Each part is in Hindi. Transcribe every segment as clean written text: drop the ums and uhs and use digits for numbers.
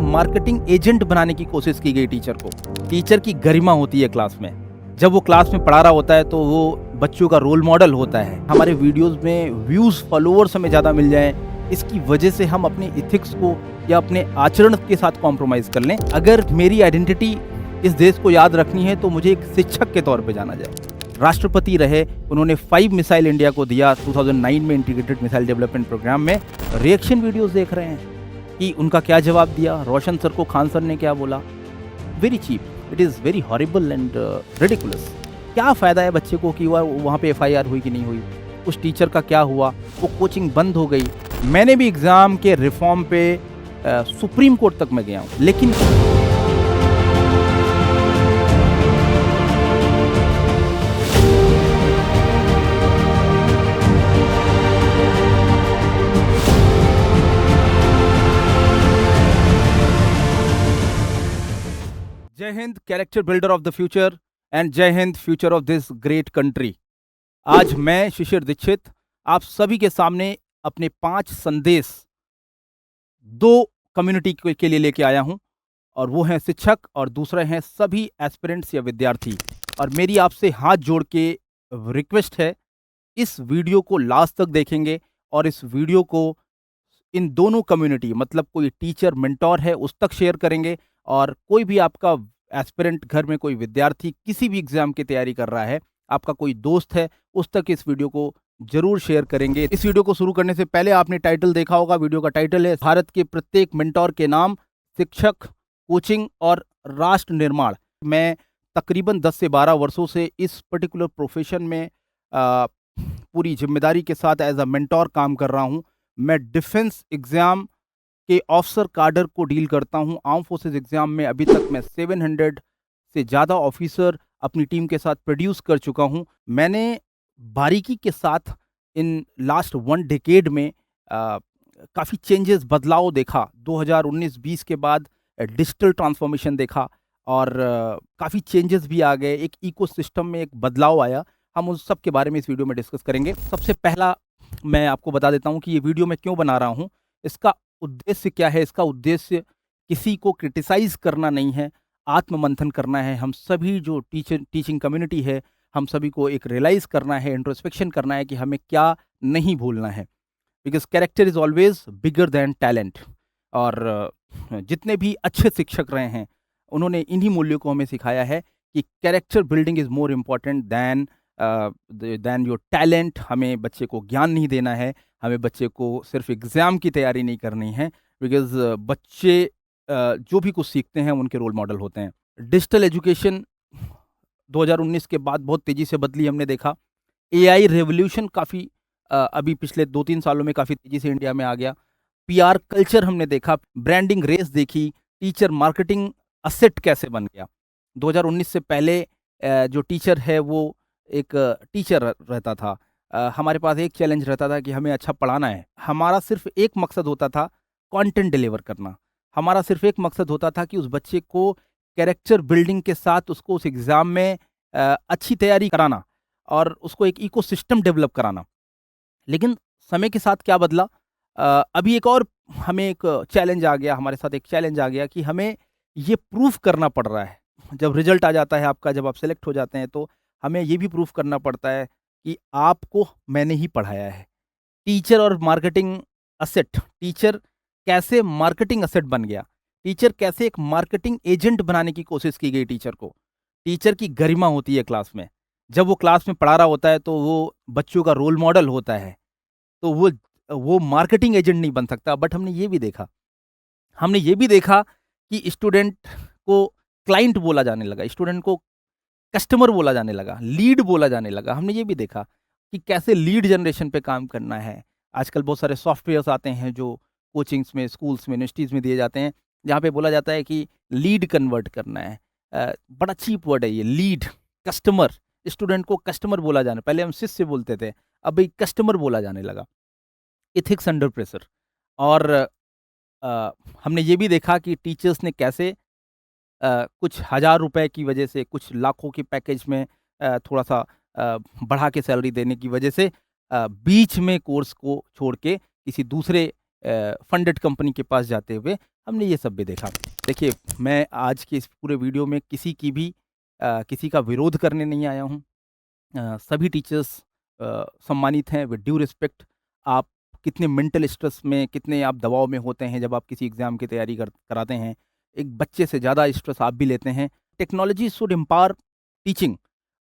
मार्केटिंग एजेंट बनाने की कोशिश की गई टीचर को। टीचर की गरिमा होती है क्लास में, जब वो क्लास में पढ़ा रहा होता है तो वो बच्चों का रोल मॉडल होता है। हमारे वीडियोस में व्यूज फॉलोअर्स हमें ज़्यादा मिल जाएं, इसकी वजह से हम अपने इथिक्स को या अपने आचरण के साथ कॉम्प्रोमाइज़ कर लें। अगर मेरी आइडेंटिटी इस देश को याद रखनी है तो मुझे एक शिक्षक के तौर पे जाना जाए। राष्ट्रपति रहे, उन्होंने 5 मिसाइल इंडिया को दिया 2009 में इंटीग्रेटेड मिसाइल डेवलपमेंट प्रोग्राम में। रिएक्शन वीडियोस देख रहे हैं कि उनका क्या जवाब दिया, रोशन सर को खान सर ने क्या बोला। Very cheap, it is very horrible and ridiculous. क्या फ़ायदा है बच्चे को कि वहाँ पे FIR हुई कि नहीं हुई, उस टीचर का क्या हुआ, वो कोचिंग बंद हो गई। मैंने भी एग्ज़ाम के रिफॉर्म पे सुप्रीम कोर्ट तक मैं गया हूँ, लेकिन जय हिंद, character builder of the future and जय हिंद, future of this great country. आज मैं शिशिर दीक्षित आप सभी के सामने अपने 5 संदेश 2 कम्युनिटी के लिए लेके आया हूं, और वो हैं शिक्षक और दूसरे हैं सभी एस्पिरेंट्स या विद्यार्थी। और मेरी आपसे हाथ जोड़ के रिक्वेस्ट है, इस वीडियो को लास्ट तक देखेंगे और इस वीडियो को इन दोनों कम्युनिटी, मतलब कोई टीचर मेंटोर है उस तक शेयर करेंगे, और कोई भी आपका एस्पिरेंट घर में कोई विद्यार्थी किसी भी एग्जाम की तैयारी कर रहा है, आपका कोई दोस्त है, उस तक इस वीडियो को जरूर शेयर करेंगे। इस वीडियो को शुरू करने से पहले आपने टाइटल देखा होगा, वीडियो का टाइटल है भारत के प्रत्येक मेंटोर के नाम, शिक्षक, कोचिंग और राष्ट्र निर्माण। मैं तकरीबन 10 से 12 वर्षों से इस पर्टिकुलर प्रोफेशन में पूरी जिम्मेदारी के साथ एज अ मेंटोर काम कर रहा हूँ। मैं डिफेंस एग्जाम के ऑफिसर काडर को डील करता हूं। आर्म फोर्सेस एग्जाम में अभी तक मैं 700 से ज़्यादा ऑफिसर अपनी टीम के साथ प्रोड्यूस कर चुका हूं। मैंने बारीकी के साथ इन लास्ट 1 डेकेड में काफ़ी चेंजेस, बदलाव देखा। 2019-20 के बाद डिजिटल ट्रांसफॉर्मेशन देखा, और काफ़ी चेंजेस भी आ गए, एक इकोसिस्टम में एक बदलाव आया। हम उस सब के बारे में इस वीडियो में डिस्कस करेंगे। सबसे पहला मैं आपको बता देता हूं कि ये वीडियो मैं क्यों बना रहा हूं, इसका उद्देश्य क्या है। इसका उद्देश्य किसी को क्रिटिसाइज करना नहीं है, आत्ममंथन करना है। हम सभी जो टीचिंग कम्युनिटी है, हम सभी को एक रियलाइज करना है, इंट्रोस्पेक्शन करना है कि हमें क्या नहीं भूलना है। Because character is always bigger than talent. और जितने भी अच्छे शिक्षक रहे हैं, उन्होंने इन्हीं मूल्यों को हमें सिखाया है कि character building is more important than your talent. हमें बच्चे को ज्ञान नहीं देना है, हमें बच्चे को सिर्फ एग्ज़ाम की तैयारी नहीं करनी है। बिकॉज बच्चे जो भी कुछ सीखते हैं उनके रोल मॉडल होते हैं। डिजिटल एजुकेशन 2019 के बाद बहुत तेज़ी से बदली, हमने देखा। AI रेवोल्यूशन काफ़ी अभी पिछले 2-3 सालों में काफ़ी तेज़ी से इंडिया में आ गया। PR कल्चर हमने देखा, ब्रांडिंग रेस देखी, टीचर मार्केटिंग असेट कैसे बन गया। 2019 से पहले जो टीचर है वो एक टीचर रहता था। हमारे पास एक चैलेंज रहता था कि हमें अच्छा पढ़ाना है। हमारा सिर्फ एक मकसद होता था, कंटेंट डिलीवर करना। हमारा सिर्फ एक मकसद होता था कि उस बच्चे को कैरेक्टर बिल्डिंग के साथ उसको उस एग्ज़ाम में अच्छी तैयारी कराना और उसको एक इकोसिस्टम डेवलप कराना। लेकिन समय के साथ क्या बदला, अभी एक और हमें एक चैलेंज आ गया, हमारे साथ एक चैलेंज आ गया कि हमें ये प्रूफ करना पड़ रहा है। जब रिजल्ट आ जाता है आपका, जब आप सेलेक्ट हो जाते हैं, तो हमें ये भी प्रूफ करना पड़ता है कि आपको मैंने ही पढ़ाया है। टीचर और मार्केटिंग असेट, टीचर कैसे मार्केटिंग असेट बन गया, टीचर कैसे एक मार्केटिंग एजेंट बनाने की कोशिश की गई टीचर को। टीचर की गरिमा होती है क्लास में, जब वो क्लास में पढ़ा रहा होता है तो वो बच्चों का रोल मॉडल होता है, तो वो मार्केटिंग एजेंट नहीं बन सकता। बट हमने ये भी देखा कि स्टूडेंट को क्लाइंट बोला जाने लगा, स्टूडेंट को कस्टमर बोला जाने लगा, लीड बोला जाने लगा। हमने ये भी देखा कि कैसे लीड जनरेशन पे काम करना है। आजकल बहुत सारे सॉफ्टवेयर्स आते हैं जो कोचिंग्स में, स्कूल्स में, यूनिवर्सिटीज़ में दिए जाते हैं, जहाँ पे बोला जाता है कि लीड कन्वर्ट करना है। बड़ा चीप वर्ड है ये, लीड। कस्टमर, स्टूडेंट को कस्टमर बोला जाना, पहले हम शिष्य बोलते थे, अब भाई कस्टमर बोला जाने लगा। Ethics under pressure. और हमने ये भी देखा कि टीचर्स ने कैसे कुछ हज़ार रुपए की वजह से, कुछ लाखों के पैकेज में थोड़ा सा बढ़ा के सैलरी देने की वजह से बीच में कोर्स को छोड़ के किसी दूसरे फंडेड कंपनी के पास जाते हुए हमने ये सब भी देखा। देखिए, मैं आज के इस पूरे वीडियो में किसी का विरोध करने नहीं आया हूँ। सभी टीचर्स सम्मानित हैं विद ड्यू रिस्पेक्ट। आप कितने मेंटल स्ट्रेस में, कितने आप दबाव में होते हैं जब आप किसी एग्ज़ाम की तैयारी कराते हैं। एक बच्चे से ज़्यादा स्ट्रेस आप भी लेते हैं। Technology should empower teaching,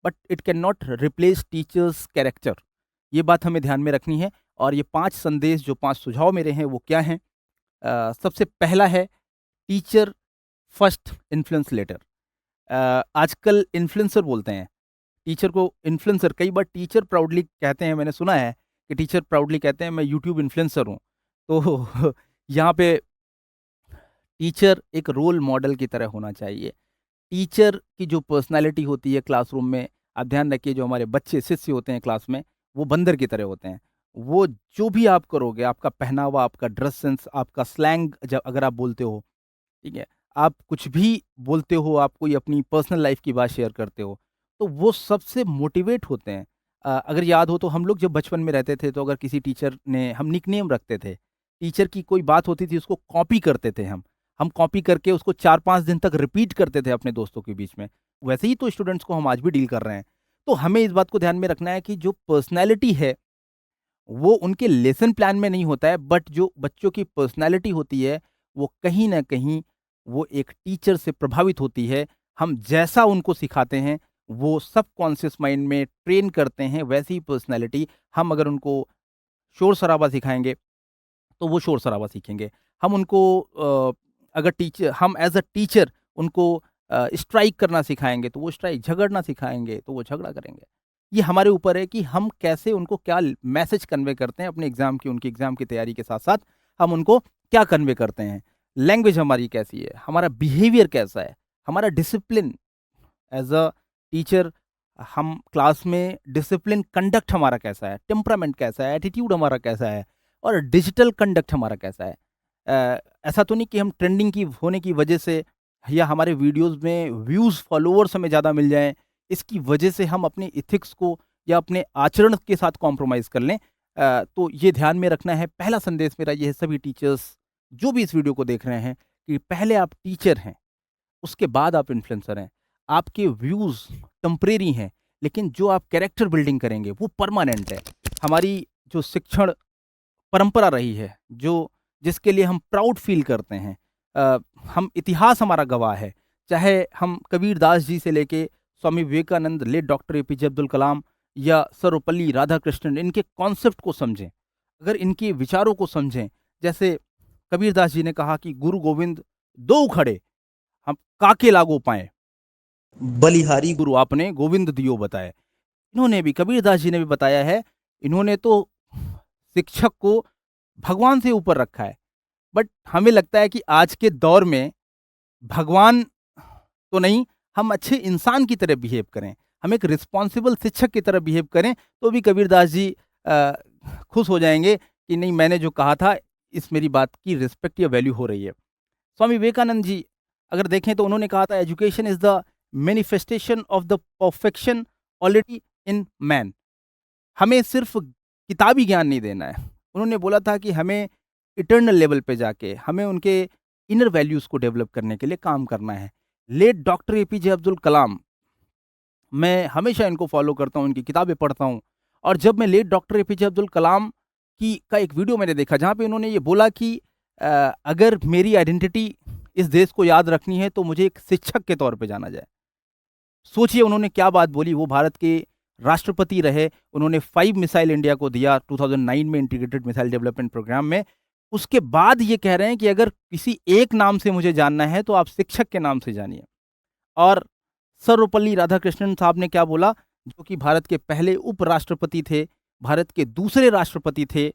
but it can not replace teachers character. ये बात हमें ध्यान में रखनी है। और ये 5 संदेश, जो 5 सुझाव मेरे हैं, वो क्या हैं? सबसे पहला है, टीचर फर्स्ट इन्फ्लुएंस लेटर। आजकल इन्फ्लुएंसर बोलते हैं, टीचर को इन्फ्लुएंसर। कई बार टीचर प्राउडली कहते हैं, मैंने सुना है कि टीचर प्राउडली कहते हैं मैं यूट्यूब इन्फ्लुएंसर हूँ। तो यहाँ पे टीचर एक रोल मॉडल की तरह होना चाहिए। टीचर की जो पर्सनैलिटी होती है क्लासरूम में, आप ध्यान रखिए, जो हमारे बच्चे शिष्य होते हैं क्लास में, वो बंदर की तरह होते हैं। वो जो भी आप करोगे, आपका पहनावा, आपका ड्रेस सेंस, आपका स्लैंग, जब अगर आप बोलते हो, ठीक है? आप कुछ भी बोलते हो, आप कोई अपनी पर्सनल लाइफ़ की बात शेयर करते हो, तो वो सबसे मोटिवेट होते हैं। अगर याद हो तो हम लोग जब बचपन में रहते थे, तो अगर किसी टीचर ने, हम निकनेम रखते थे। टीचर की कोई बात होती थी, उसको कॉपी करते थे हम। हम कॉपी करके उसको 4-5 दिन तक रिपीट करते थे अपने दोस्तों के बीच में। वैसे ही तो स्टूडेंट्स को हम आज भी डील कर रहे हैं। तो हमें इस बात को ध्यान में रखना है कि जो पर्सनैलिटी है, वो उनके लेसन प्लान में नहीं होता है, बट जो बच्चों की पर्सनैलिटी होती है, वो कहीं न कहीं वो एक टीचर से प्रभावित होती है। हम जैसा उनको सिखाते हैं, वो सबकॉन्शियस माइंड में ट्रेन करते हैं वैसी ही पर्सनैलिटी। हम अगर उनको शोर-शराबा सिखाएँगे, तो वो शोर-शराबा सीखेंगे। हम उनको अगर टीचर हम एज़ अ टीचर उनको स्ट्राइक करना सिखाएँगे, तो वो स्ट्राइक, झगड़ना सिखाएँगे, तो वो झगड़ा करेंगे। ये हमारे ऊपर है कि हम कैसे उनको क्या मैसेज कन्वे करते हैं अपने एग्ज़ाम की, उनकी एग्ज़ाम की तैयारी के साथ-साथ हम उनको क्या कन्वे करते हैं। लैंग्वेज हमारी कैसी है, हमारा बिहेवियर कैसा है, हमारा डिसिप्लिन एज़ अ टीचर, हम क्लास में डिसिप्लिन कंडक्ट हमारा कैसा है, टेम्परामेंट कैसा है, एटीट्यूड हमारा कैसा है, और डिजिटल कंडक्ट हमारा कैसा है। ऐसा तो नहीं कि हम ट्रेंडिंग की होने की वजह से, या हमारे वीडियोज़ में व्यूज़, फॉलोवर्स हमें ज़्यादा मिल जाएँ, इसकी वजह से हम अपने एथिक्स को या अपने आचरण के साथ कॉम्प्रोमाइज़ कर लें। तो ये ध्यान में रखना है। पहला संदेश मेरा ये है सभी टीचर्स जो भी इस वीडियो को देख रहे हैं, कि पहले आप टीचर हैं, उसके बाद आप इन्फ्लुएंसर हैं। आपके व्यूज़ टेम्परेरी हैं, लेकिन जो आप कैरेक्टर बिल्डिंग करेंगे वो परमानेंट है। हमारी जो शिक्षण परंपरा रही है, जो जिसके लिए हम प्राउड फ़ील करते हैं, हम इतिहास हमारा गवाह है। चाहे हम कबीरदास जी से लेके Swami Vivekananda, late doctor APJ Abdul Kalam या सर्वपल्ली राधाकृष्णन, इनके कॉन्सेप्ट को समझें, अगर इनके विचारों को समझें, जैसे कबीरदास जी ने कहा कि गुरु गोविंद दो उखड़े, हम काके लागो पाएँ, बलिहारी गुरु आपने गोविंद दियो बताए। इन्होंने भी, कबीरदास जी ने भी बताया है, इन्होंने तो शिक्षक को भगवान से ऊपर रखा है। बट हमें लगता है कि आज के दौर में भगवान तो नहीं, हम अच्छे इंसान की तरह बिहेव करें, हम एक रिस्पॉन्सिबल शिक्षक की तरह बिहेव करें, तो भी कबीरदास जी खुश हो जाएँगे कि नहीं, मैंने जो कहा था, इस मेरी बात की रिस्पेक्ट या वैल्यू हो रही है। स्वामी विवेकानंद जी अगर देखें तो उन्होंने कहा था, education is the manifestation of the perfection already in man. हमें सिर्फ़ किताबी ज्ञान नहीं देना है। उन्होंने बोला था कि हमें इटर्नल लेवल पे जाके हमें उनके इनर वैल्यूज़ को डेवलप करने के लिए काम करना है। लेट डॉक्टर एपीजे अब्दुल कलाम, मैं हमेशा इनको फ़ॉलो करता हूँ, इनकी किताबें पढ़ता हूँ, और जब मैं लेट डॉक्टर एपीजे अब्दुल कलाम की का एक वीडियो मैंने देखा, जहाँ पे उन्होंने ये बोला कि अगर मेरी आइडेंटिटी इस देश को याद रखनी है, तो मुझे एक शिक्षक के तौर पे जाना जाए। सोचिए उन्होंने क्या बात बोली। वो भारत के राष्ट्रपति रहे, उन्होंने 5 मिसाइल इंडिया को दिया 2009 में इंटीग्रेटेड मिसाइल डेवलपमेंट प्रोग्राम में। उसके बाद ये कह रहे हैं कि अगर किसी एक नाम से मुझे जानना है, तो आप शिक्षक के नाम से जानिए। और सर्वपल्ली राधाकृष्णन साहब ने क्या बोला, जो कि भारत के पहले उपराष्ट्रपति थे, भारत के दूसरे राष्ट्रपति थे।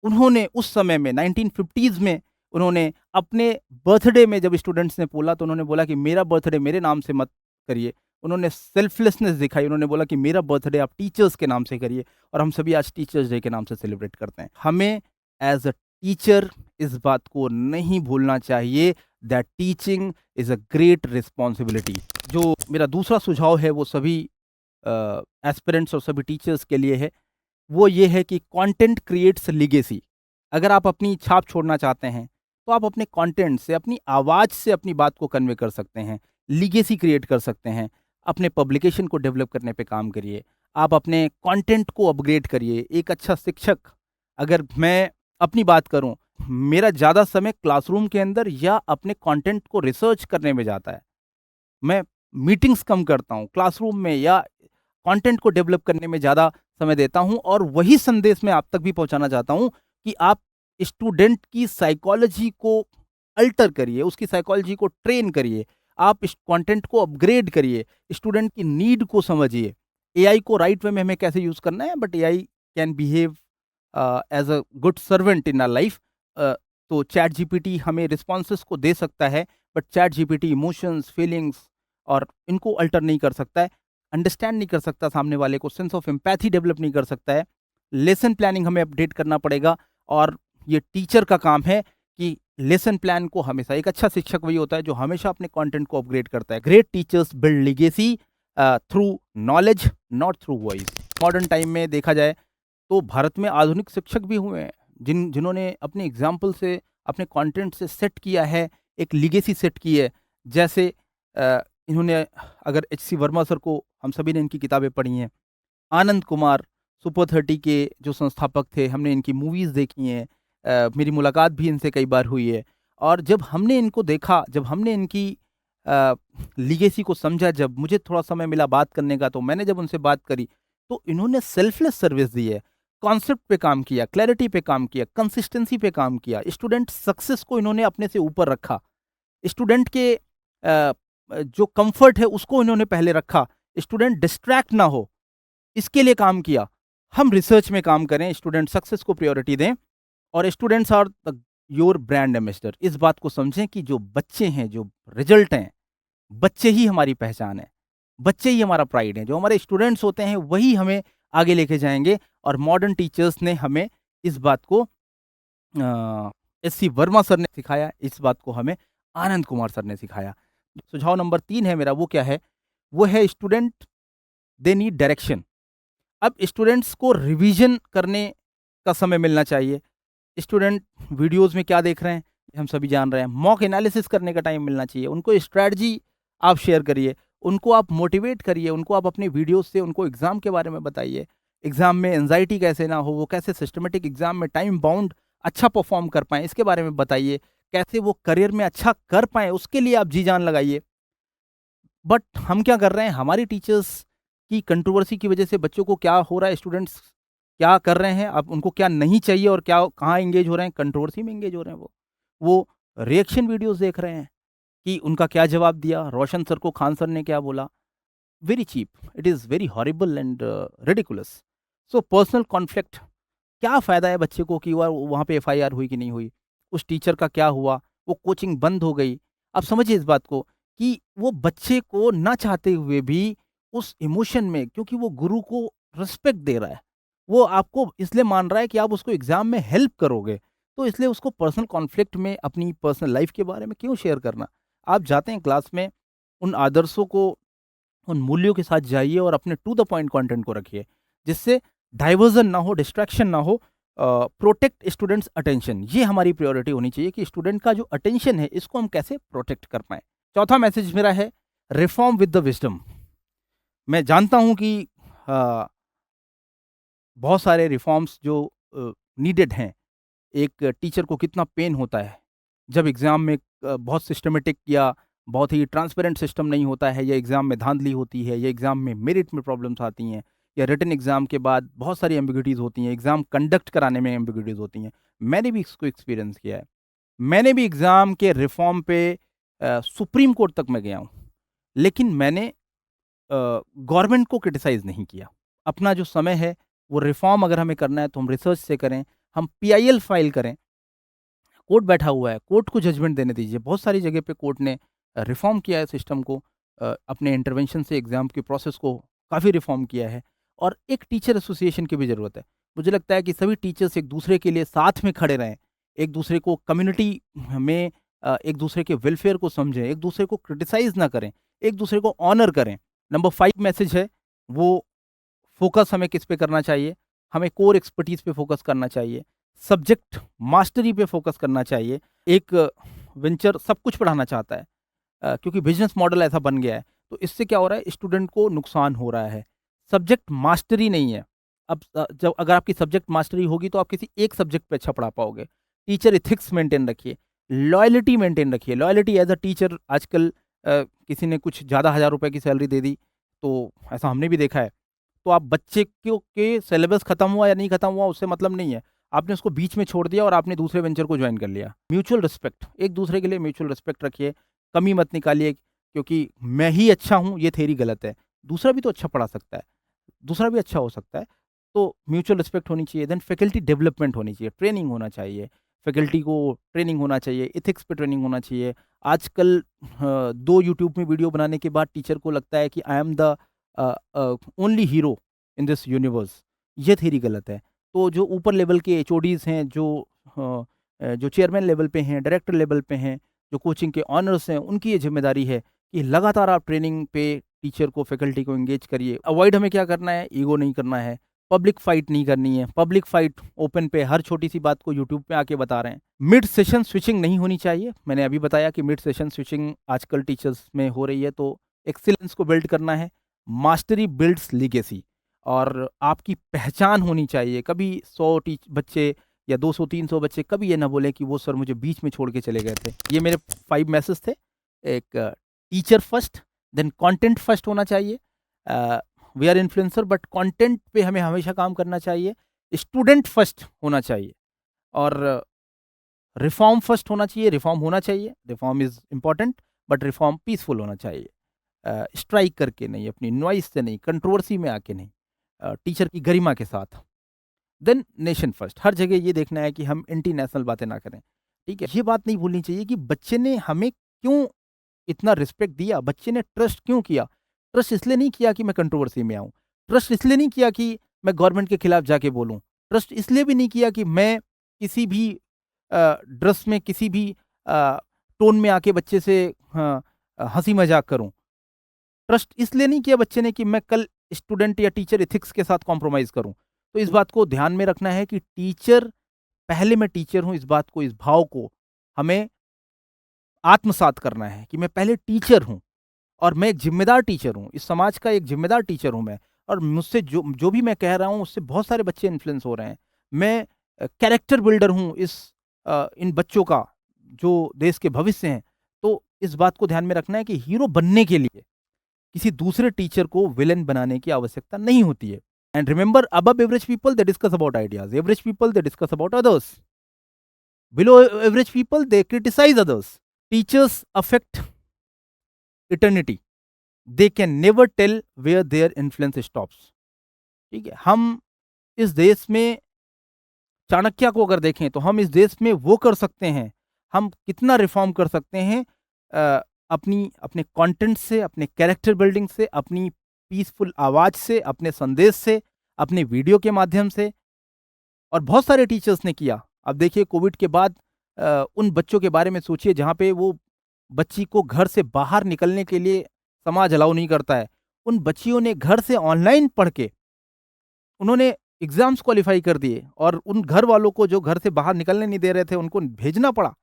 उन्होंने उस समय में 1950s में उन्होंने अपने बर्थडे में जब स्टूडेंट्स ने बोला, तो उन्होंने बोला कि मेरा बर्थडे मेरे नाम से मत करिए। उन्होंने सेल्फलेसनेस दिखाई, उन्होंने बोला कि मेरा बर्थडे आप टीचर्स के नाम से करिए, और हम सभी आज टीचर्स डे के नाम से सेलिब्रेट करते हैं। हमें एज़ अ टीचर इस बात को नहीं भूलना चाहिए that teaching is a great responsibility. जो मेरा दूसरा सुझाव है, वो सभी एस्पिरेंट्स और सभी टीचर्स के लिए है। वो ये है कि कंटेंट क्रिएट्स लीगेसी। अगर आप अपनी छाप छोड़ना चाहते हैं, तो आप अपने कंटेंट से, अपनी आवाज़ से अपनी बात को कन्वे कर सकते हैं, लीगेसी क्रिएट कर सकते हैं, अपने पब्लिकेशन को डेवलप करने पे काम करिए, आप अपने कंटेंट को अपग्रेड करिए। एक अच्छा शिक्षक, अगर मैं अपनी बात करूँ, मेरा ज़्यादा समय क्लासरूम के अंदर या अपने कंटेंट को रिसर्च करने में जाता है। मैं मीटिंग्स कम करता हूँ, क्लासरूम में या कंटेंट को डेवलप करने में ज़्यादा समय देता हूँ, और वही संदेश मैं आप तक भी पहुँचाना चाहता हूँ कि आप स्टूडेंट की साइकोलॉजी को अल्टर करिए, उसकी साइकोलॉजी को ट्रेन करिए, आप इस कंटेंट को अपग्रेड करिए, स्टूडेंट की नीड को समझिए। एआई को राइट वे में हमें कैसे यूज़ करना है, but AI can behave as a good servant in our life. तो चैट जीपीटी हमें रिस्पॉन्सेस को दे सकता है, but ChatGPT emotions, feelings और इनको अल्टर नहीं कर सकता है, अंडरस्टैंड नहीं कर सकता सामने वाले को, सेंस ऑफ एम्पैथी डेवलप नहीं कर सकता है। लेसन प्लानिंग हमें अपडेट करना पड़ेगा, और ये टीचर का काम है कि लेसन प्लान को हमेशा, एक अच्छा शिक्षक वही होता है जो हमेशा अपने कंटेंट को अपग्रेड करता है। Great teachers build legacy through knowledge, not through voice. Modern time में देखा जाए तो भारत में आधुनिक शिक्षक भी हुए हैं, जिन्होंने अपने एग्जाम्पल से, अपने कंटेंट से सेट किया है, एक लीगेसी सेट की है। जैसे इन्होंने, अगर एच.सी. वर्मा सर को, हम सभी ने इनकी किताबें पढ़ी हैं। आनंद कुमार सुपर 30 के जो संस्थापक थे, हमने इनकी मूवीज़ देखी हैं, मेरी मुलाकात भी इनसे कई बार हुई है। और जब हमने इनको देखा, जब हमने इनकी लीगेसी को समझा, जब मुझे थोड़ा समय मिला बात करने का, तो मैंने जब उनसे बात करी, तो इन्होंने सेल्फलेस सर्विस दी है, कॉन्सेप्ट पे काम किया, क्लैरिटी पे काम किया, कंसिस्टेंसी पे काम किया, स्टूडेंट सक्सेस को इन्होंने अपने से ऊपर रखा, स्टूडेंट के जो कंफर्ट है उसको इन्होंने पहले रखा, स्टूडेंट डिस्ट्रैक्ट ना हो, इसके लिए काम किया। हम रिसर्च में काम करें, स्टूडेंट सक्सेस को प्रायोरिटी दें, और students are your brand ambassador. इस बात को समझें कि जो बच्चे हैं, जो रिजल्ट हैं, बच्चे ही हमारी पहचान है, बच्चे ही हमारा प्राइड है। जो हमारे स्टूडेंट्स होते हैं वही हमें आगे लेके जाएंगे, और मॉडर्न टीचर्स ने हमें इस बात को, एस.सी. वर्मा सर ने सिखाया, इस बात को हमें आनंद कुमार सर ने सिखाया। सुझाव नंबर 3 है मेरा, वो क्या है? वो है स्टूडेंट दे नीड डायरेक्शन। अब स्टूडेंट्स को रिवीजन करने का समय मिलना चाहिए। स्टूडेंट वीडियोज़ में क्या देख रहे हैं, ये हम सभी जान रहे हैं। मॉक एनालिसिस करने का टाइम मिलना चाहिए। उनको स्ट्रैटेजी आप शेयर करिए, उनको आप मोटिवेट करिए, उनको आप अपने वीडियोज़ से उनको एग्ज़ाम के बारे में बताइए। एग्ज़ाम में एंग्ज़ायटी कैसे ना हो, वो कैसे सिस्टमैटिक एग्ज़ाम में टाइम बाउंड अच्छा परफ़ॉर्म कर पाएँ, इसके बारे में बताइए। कैसे वो करियर में अच्छा कर पाएँ, उसके लिए आप जी-जान लगाइए। बट हम क्या कर रहे हैं, हमारी टीचर्स की कंट्रोवर्सी की वजह से बच्चों को क्या हो रहा है, स्टूडेंट्स क्या कर रहे हैं, अब उनको क्या नहीं चाहिए और क्या कहाँ एंगेज हो रहे हैं, कंट्रोवर्सी में एंगेज हो रहे हैं। वो रिएक्शन वीडियोस देख रहे हैं कि उनका क्या जवाब दिया, रोशन सर को खान सर ने क्या बोला। Very cheap, it is very horrible and ridiculous. So personal conflict, क्या फ़ायदा है बच्चे को कि वहाँ पे एफआईआर हुई कि नहीं हुई, उस टीचर का क्या हुआ, वो कोचिंग बंद हो गई। आप समझिए इस बात को कि वो बच्चे को ना चाहते हुए भी उस इमोशन में, क्योंकि वो गुरु को रिस्पेक्ट दे रहा है, वो आपको इसलिए मान रहा है कि आप उसको एग्ज़ाम में हेल्प करोगे, तो इसलिए उसको पर्सनल कॉन्फ्लिक्ट में अपनी पर्सनल लाइफ़ के बारे में क्यों शेयर करना? आप जाते हैं क्लास में, उन आदर्शों को, उन मूल्यों के साथ जाइए और अपने टू द पॉइंट कंटेंट को रखिए, जिससे डाइवर्जन ना हो, डिस्ट्रैक्शन ना हो। प्रोटेक्ट स्टूडेंट्स अटेंशन, ये हमारी प्रायोरिटी होनी चाहिए कि स्टूडेंट का जो अटेंशन है, इसको हम कैसे प्रोटेक्ट कर पाएँ। चौथा मैसेज मेरा है, रिफॉर्म विद द विज़डम। मैं जानता हूँ कि अ, बहुत सारे रिफॉर्म्स जो नीडेड हैं, एक टीचर को कितना पेन होता है जब एग्ज़ाम में बहुत सिस्टमेटिक या बहुत ही ट्रांसपेरेंट सिस्टम नहीं होता है, या एग्ज़ाम में धांधली होती है, या एग्ज़ाम में मेरिट में प्रॉब्लम्स आती हैं, या रिटन एग्ज़ाम के बाद बहुत सारी एम्बिग्यूइटीज़ होती हैं, एग्ज़ाम कंडक्ट कराने में एम्बिग्यूइटीज़ होती हैं। मैंने भी इसको एक्सपीरियंस किया है। मैंने भी एग्ज़ाम के रिफॉर्म पे सुप्रीम कोर्ट तक मैं गया हूँ। लेकिन मैंने गवर्नमेंट को क्रिटिसाइज़ नहीं किया। अपना जो समय है, वो रिफॉर्म अगर हमें करना है तो हम रिसर्च से करें, हम पीआईएल फाइल करें। कोर्ट बैठा हुआ है, कोर्ट को जजमेंट देने दीजिए। बहुत सारी जगह पे कोर्ट ने रिफॉर्म किया है सिस्टम को, अपने इंटरवेंशन से एग्ज़ाम के प्रोसेस को काफ़ी रिफॉर्म किया है। और एक टीचर एसोसिएशन की भी ज़रूरत है। मुझे लगता है कि सभी टीचर्स एक दूसरे के लिए साथ में खड़े रहें, एक दूसरे को कम्युनिटी में एक दूसरे के वेलफेयर को समझें, एक दूसरे को क्रिटिसाइज़ ना करें, एक दूसरे को ऑनर करें। नंबर 5 मैसेज है, वो फोकस हमें किस पे करना चाहिए? हमें कोर एक्सपर्टीज़ पे फोकस करना चाहिए। सब्जेक्ट मास्टरी पे फोकस करना चाहिए। एक वेंचर सब कुछ पढ़ाना चाहता है, क्योंकि बिजनेस मॉडल ऐसा बन गया है, तो इससे क्या हो रहा है, स्टूडेंट को नुकसान हो रहा है। सब्जेक्ट मास्टरी नहीं है। अब जब अगर आपकी सब्जेक्ट मास्टरी होगी तो आप किसी एक सब्जेक्ट पे अच्छा पढ़ा पाओगे। टीचर एथिक्स मेंटेन रखिए, लॉयल्टी मेंटेन रखिए। लॉयल्टी एज अ टीचर आजकल किसी ने कुछ ज़्यादा हज़ार रुपए की सैलरी दे दी, तो ऐसा हमने भी देखा है। तो आप बच्चे क्यों के सिलेबस खत्म हुआ या नहीं खत्म हुआ उससे मतलब नहीं है। आपने उसको बीच में छोड़ दिया और आपने दूसरे वेंचर को ज्वाइन कर लिया। म्यूचुअल रिस्पेक्ट, एक दूसरे के लिए म्यूचुअल रिस्पेक्ट रखिए, कमी मत निकालिए, क्योंकि मैं ही अच्छा हूँ ये थ्योरी गलत है। दूसरा भी तो अच्छा पढ़ा सकता है, दूसरा भी अच्छा हो सकता है। तो म्यूचुअल रिस्पेक्ट होनी चाहिए। देन फैकल्टी डेवलपमेंट होनी चाहिए, ट्रेनिंग होना चाहिए, फैकल्टी को ट्रेनिंग होना चाहिए, एथिक्स पे ट्रेनिंग होना चाहिए। आजकल 2 यूट्यूब में वीडियो बनाने के बाद टीचर को लगता है कि I am the only hero in this universe. ये थ्योरी गलत है। तो जो ऊपर लेवल के एचओडीज़ हैं, जो चेयरमैन लेवल पे हैं, डायरेक्टर लेवल पे हैं, जो कोचिंग के ऑनर्स हैं, उनकी ये ज़िम्मेदारी है कि लगातार आप ट्रेनिंग पे टीचर को, फैकल्टी को एंगेज करिए। अवॉइड हमें क्या करना है, ईगो नहीं करना है, पब्लिक फाइट नहीं करनी है। पब्लिक फाइट ओपन पे हर छोटी-सी बात को यूट्यूब पे आके बता रहे हैं। मिड सेशन स्विचिंग नहीं होनी चाहिए। मैंने अभी बताया कि मिड सेशन स्विचिंग आजकल टीचर्स में हो रही है, तो एक्सीलेंस को बिल्ड करना है। मास्टरी बिल्ड्स लीगेसी, और आपकी पहचान होनी चाहिए। कभी 100 बच्चे या 200-300 बच्चे कभी ये ना बोलें कि वो सर मुझे बीच में छोड़ के चले गए थे। ये मेरे 5 मैसेज थे। एक teacher first, then content first होना चाहिए। We are influencer but content पे हमें हमेशा काम करना चाहिए। स्टूडेंट फर्स्ट होना चाहिए, और रिफॉर्म फर्स्ट होना चाहिए। रिफॉर्म होना चाहिए, reform is important, but reform peaceful होना चाहिए। स्ट्राइक करके नहीं, अपनी नॉइस से नहीं, कंट्रोवर्सी में आके नहीं, टीचर की गरिमा के साथ। देन नेशन फर्स्ट, हर जगह ये देखना है कि हम एंटी नेशनल बातें ना करें, ठीक है। ये बात नहीं भूलनी चाहिए कि बच्चे ने हमें क्यों इतना रिस्पेक्ट दिया, बच्चे ने ट्रस्ट क्यों किया। ट्रस्ट इसलिए नहीं किया कि मैं कंट्रोवर्सी में आऊँ, ट्रस्ट इसलिए नहीं किया कि मैं गवर्नमेंट के खिलाफ जाके बोलूँ, ट्रस्ट इसलिए भी नहीं किया कि मैं किसी भी ड्रेस में, किसी भी टोन में आके बच्चे से हँसी मज़ाक करूँ। ट्रस्ट इसलिए नहीं किया बच्चे ने कि मैं कल स्टूडेंट या टीचर एथिक्स के साथ कॉम्प्रोमाइज़ करूँ। तो इस बात को ध्यान में रखना है कि टीचर, पहले मैं टीचर हूँ, इस बात को, इस भाव को हमें आत्मसात करना है कि मैं पहले टीचर हूँ और मैं एक ज़िम्मेदार टीचर हूँ। इस समाज का एक ज़िम्मेदार टीचर हूँ मैं, और मुझसे जो जो भी मैं कह रहा हूँ उससे बहुत सारे बच्चे इन्फ्लुएंस हो रहे हैं। मैं कैरेक्टर बिल्डर हूँ इन बच्चों का, जो देश के भविष्य हैं। तो इस बात को ध्यान में रखना है कि हीरो बनने के लिए किसी दूसरे टीचर को विलेन बनाने की आवश्यकता नहीं होती है। And remember, above average people they discuss about ideas, average people they discuss about others, below average people they criticise others. Teachers affect eternity, they can never tell where their influence stops. ठीक है, हम इस देश में चाणक्य को अगर देखें तो हम इस देश में वो कर सकते हैं, हम कितना रिफॉर्म कर सकते हैं अपनी अपने कंटेंट से, अपने कैरेक्टर बिल्डिंग से, अपनी पीसफुल आवाज़ से, अपने संदेश से, अपने वीडियो के माध्यम से, और बहुत सारे टीचर्स ने किया। अब देखिए कोविड के बाद उन बच्चों के बारे में सोचिए जहाँ पे वो बच्ची को घर से बाहर निकलने के लिए समाज अलाउ नहीं करता है। उन बच्चियों ने घर से ऑनलाइन पढ़ के उन्होंने एग्ज़ाम्स क्वालीफाई कर दिए, और उन घर वालों को जो घर से बाहर निकलने नहीं दे रहे थे, उनको भेजना पड़ा।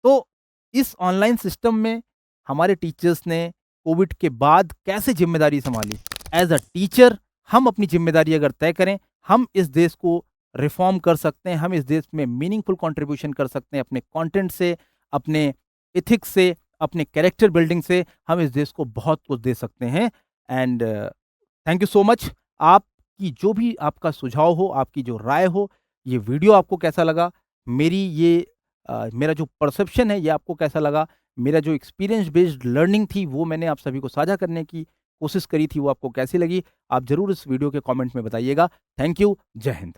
तो इस ऑनलाइन सिस्टम में हमारे टीचर्स ने कोविड के बाद कैसे ज़िम्मेदारी सँभाली? एज़ अ टीचर हम अपनी ज़िम्मेदारी अगर तय करें, हम इस देश को रिफ़ॉर्म कर सकते हैं, हम इस देश में मीनिंगफुल कंट्रीब्यूशन कर सकते हैं अपने कंटेंट से, अपने एथिक्स से, अपने कैरेक्टर बिल्डिंग से। हम इस देश को बहुत कुछ दे सकते हैं। And thank you so much. आपकी जो भी आपका सुझाव हो, आपकी जो राय हो, ये वीडियो आपको कैसा लगा? मेरी ये मेरा जो परसेप्शन है ये आपको कैसा लगा? मेरा जो एक्सपीरियंस बेस्ड लर्निंग थी वो मैंने आप सभी को साझा करने की कोशिश करी थी, वो आपको कैसी लगी? आप ज़रूर इस वीडियो के कमेंट में बताइएगा। Thank you. जय हिंद।